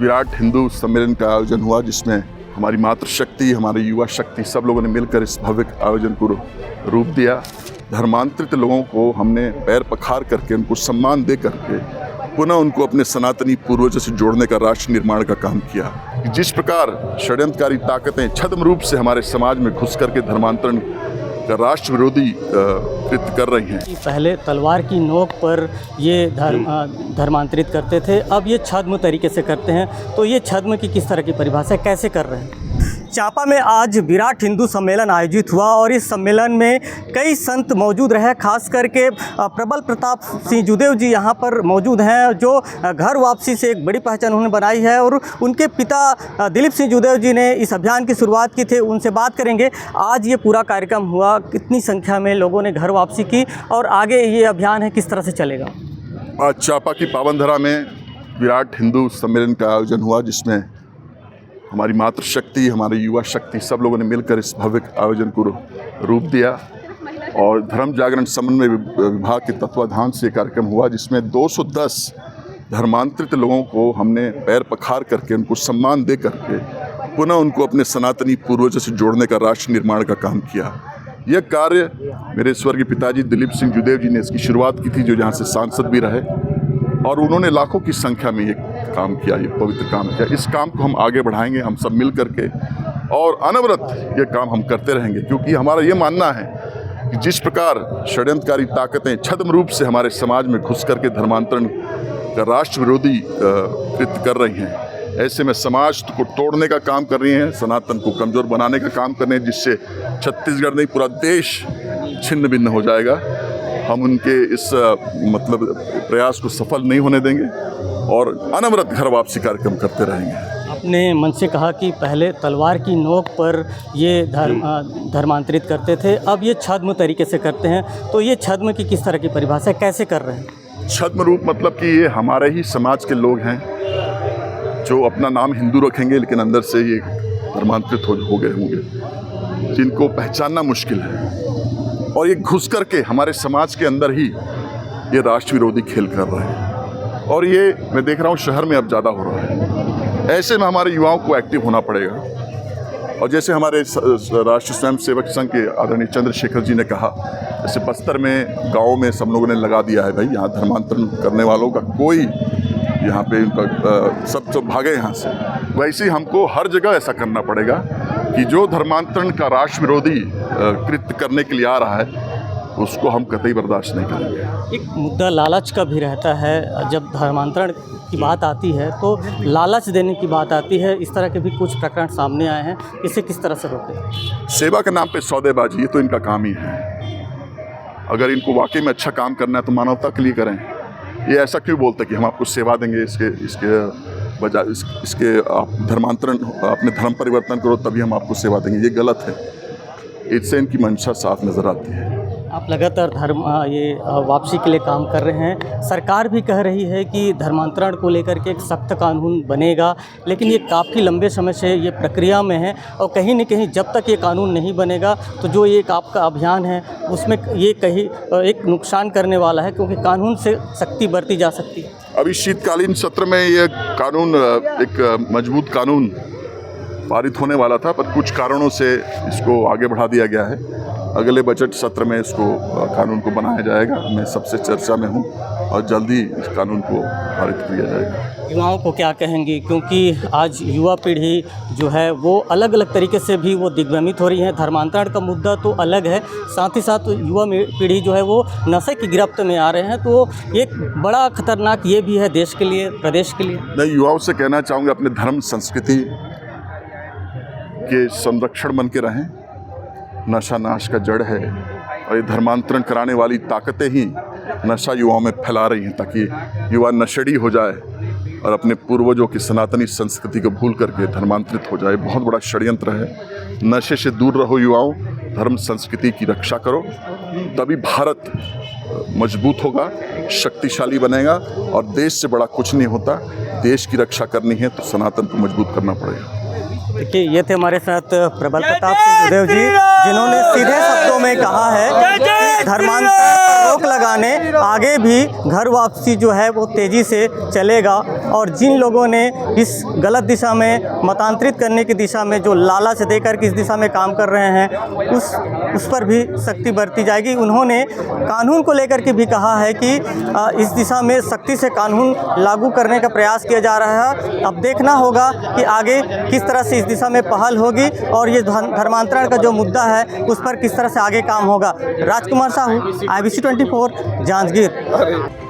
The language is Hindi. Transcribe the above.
विराट हिंदू सम्मेलन का आयोजन हुआ, जिसमें हमारी मातृशक्ति, हमारी युवा शक्ति सब लोगों ने मिलकर इस भव्य आयोजन को रूप दिया। धर्मांतरित लोगों को हमने पैर पखार करके, उनको सम्मान दे करके पुनः उनको अपने सनातनी पूर्वजों से जोड़ने का राष्ट्र निर्माण का काम किया। जिस प्रकार षड्यंत्रकारी ताकतें छद्म रूप से हमारे समाज में घुस करके धर्मांतरण का राष्ट्र विरोधी कृत्य कर रही हैं। पहले तलवार की नोक पर ये धर्मांतरित करते थे, अब ये छद्म तरीके से करते हैं। तो ये छद्म की किस तरह की परिभाषा कैसे कर रहे हैं? चापा में आज विराट हिंदू सम्मेलन आयोजित हुआ और इस सम्मेलन में कई संत मौजूद रहे। खास करके प्रबल प्रताप सिंह जुदेव जी यहाँ पर मौजूद हैं, जो घर वापसी से एक बड़ी पहचान उन्होंने बनाई है। और उनके पिता दिलीप सिंह जुदेव जी ने इस अभियान की शुरुआत की थी, उनसे बात करेंगे। आज ये पूरा कार्यक्रम हुआ, कितनी संख्या में लोगों ने घर वापसी की और आगे ये अभियान है किस तरह से चलेगा? आज चापा की पावनधरा में विराट हिंदू सम्मेलन का आयोजन हुआ, जिसमें हमारी मातृशक्ति, हमारी युवा शक्ति सब लोगों ने मिलकर इस भव्य आयोजन को रूप दिया। और धर्म जागरण समन्वय विभाग के तत्वाधान से कार्यक्रम हुआ, जिसमें 210 धर्मांतरित लोगों को हमने पैर पखार करके, उनको सम्मान दे करके पुनः उनको अपने सनातनी पूर्वजों से जोड़ने का राष्ट्र निर्माण का काम किया। यह कार्य मेरे स्वर्गीय पिताजी दिलीप सिंह जुदेव जी ने इसकी शुरुआत की थी, जो यहाँ से सांसद भी रहे, और उन्होंने लाखों की संख्या में ये काम किया, ये पवित्र काम किया। इस काम को हम आगे बढ़ाएंगे, हम सब मिल करके, और अनवरत ये काम हम करते रहेंगे, क्योंकि हमारा ये मानना है कि जिस प्रकार षड्यंत्रकारी ताकतें छद्म रूप से हमारे समाज में घुस करके धर्मांतरण का राष्ट्र विरोधी कृत्य कर रही हैं, ऐसे में समाज को तोड़ने का काम कर रही हैं, सनातन को कमज़ोर बनाने का काम कर रहे हैं, जिससे छत्तीसगढ़ नहीं पूरा देश छिन्न भिन्न हो जाएगा। हम उनके इस प्रयास को सफल नहीं होने देंगे और अनवरत घर वापसी कार्यक्रम करते रहेंगे। आपने मन से कहा कि पहले तलवार की नोक पर ये धर्मांतरित करते थे, अब ये छद्म तरीके से करते हैं। तो ये छद्म की किस तरह की परिभाषा कैसे कर रहे हैं? छद्म रूप मतलब कि ये हमारे ही समाज के लोग हैं, जो अपना नाम हिंदू रखेंगे लेकिन अंदर से ये धर्मांतरित हो गए होंगे, जिनको पहचानना मुश्किल है। और ये घुस करके हमारे समाज के अंदर ही ये राष्ट्र विरोधी खेल कर रहे हैं, और ये मैं देख रहा हूँ शहर में अब ज़्यादा हो रहा है। ऐसे में हमारे युवाओं को एक्टिव होना पड़ेगा। और जैसे हमारे राष्ट्रीय स्वयं सेवक संघ के आदरणीय चंद्रशेखर जी ने कहा, जैसे बस्तर में गाँव में सब लोगों ने लगा दिया है, भाई यहाँ धर्मांतरण करने वालों का कोई यहाँ पे उनका सब भागे यहाँ से। वैसे ही हमको हर जगह ऐसा करना पड़ेगा कि जो धर्मांतरण का राष्ट्र विरोधी कृत्य करने के लिए आ रहा है, उसको हम कतई बर्दाश्त नहीं करेंगे। एक मुद्दा लालच का भी रहता है, जब धर्मांतरण की बात आती है तो लालच देने की बात आती है। इस तरह के भी कुछ प्रकरण सामने आए हैं, इसे किस तरह से रोकें? सेवा के नाम पे सौदेबाजी, ये तो इनका काम ही है। अगर इनको वाकई में अच्छा काम करना है तो मानवता के लिए करें। ये ऐसा क्यों बोलते कि हम आपको सेवा देंगे, इसके बजाय इसके आप धर्मांतरण, अपने धर्म परिवर्तन करो तभी हम आपको सेवा देंगे, ये गलत है। इससे इनकी मंशा साफ नज़र आती है। आप लगातार ये वापसी के लिए काम कर रहे हैं। सरकार भी कह रही है कि धर्मांतरण को लेकर के एक सख्त कानून बनेगा, लेकिन ये काफ़ी लंबे समय से ये प्रक्रिया में है, और कहीं न कहीं जब तक ये कानून नहीं बनेगा तो जो एक आपका अभियान है उसमें ये कहीं एक नुकसान करने वाला है, क्योंकि कानून से सख्ती बरती जा सकती है। अभी शीतकालीन सत्र में ये कानून, एक मजबूत कानून पारित होने वाला था, पर कुछ कारणों से इसको आगे बढ़ा दिया गया है। अगले बजट सत्र में इसको कानून को बनाया जाएगा। मैं सबसे चर्चा में हूँ और जल्दी इस कानून को पारित किया जाएगा। युवाओं को क्या कहेंगी, क्योंकि आज युवा पीढ़ी जो है वो अलग अलग तरीके से भी वो दिग्भ्रमित हो रही है। धर्मांतरण का मुद्दा तो अलग है, साथ ही साथ युवा पीढ़ी जो है वो नशे की गिरफ्त में आ रहे हैं, तो एक बड़ा खतरनाक ये भी है देश के लिए, प्रदेश के लिए। मैं युवाओं से कहना चाहूँगा, अपने धर्म संस्कृति के संरक्षण बन के रहें। नशा नाश का जड़ है, और ये धर्मांतरण कराने वाली ताकतें ही नशा युवाओं में फैला रही हैं, ताकि युवा नशेड़ी हो जाए और अपने पूर्वजों की सनातनी संस्कृति को भूल करके धर्मांतरित हो जाए। बहुत बड़ा षड्यंत्र है। नशे से दूर रहो युवाओं, धर्म संस्कृति की रक्षा करो, तभी भारत मजबूत होगा, शक्तिशाली बनेगा। और देश से बड़ा कुछ नहीं होता। देश की रक्षा करनी है तो सनातन को मजबूत करना पड़ेगा। देखिए, ये थे हमारे साथ प्रबल प्रताप सिंह जुदेव जी, जिन्होंने सीधे शब्दों में कहा है कि धर्मांतरण पर रोक लगाने आगे भी घर वापसी जो है वो तेज़ी से चलेगा। और जिन लोगों ने इस गलत दिशा में मतांतरित करने की दिशा में जो लालच देकर के इस दिशा में काम कर रहे हैं उस पर भी सख्ती बरती जाएगी। उन्होंने कानून को लेकर के भी कहा है कि इस दिशा में सख्ती से कानून लागू करने का प्रयास किया जा रहा है। अब देखना होगा कि आगे किस तरह से इस दिशा में पहल होगी और ये धर्मांतरण का जो मुद्दा है उस पर किस तरह से आगे काम होगा। राजकुमार साहू, IBC 24, जांजगीर।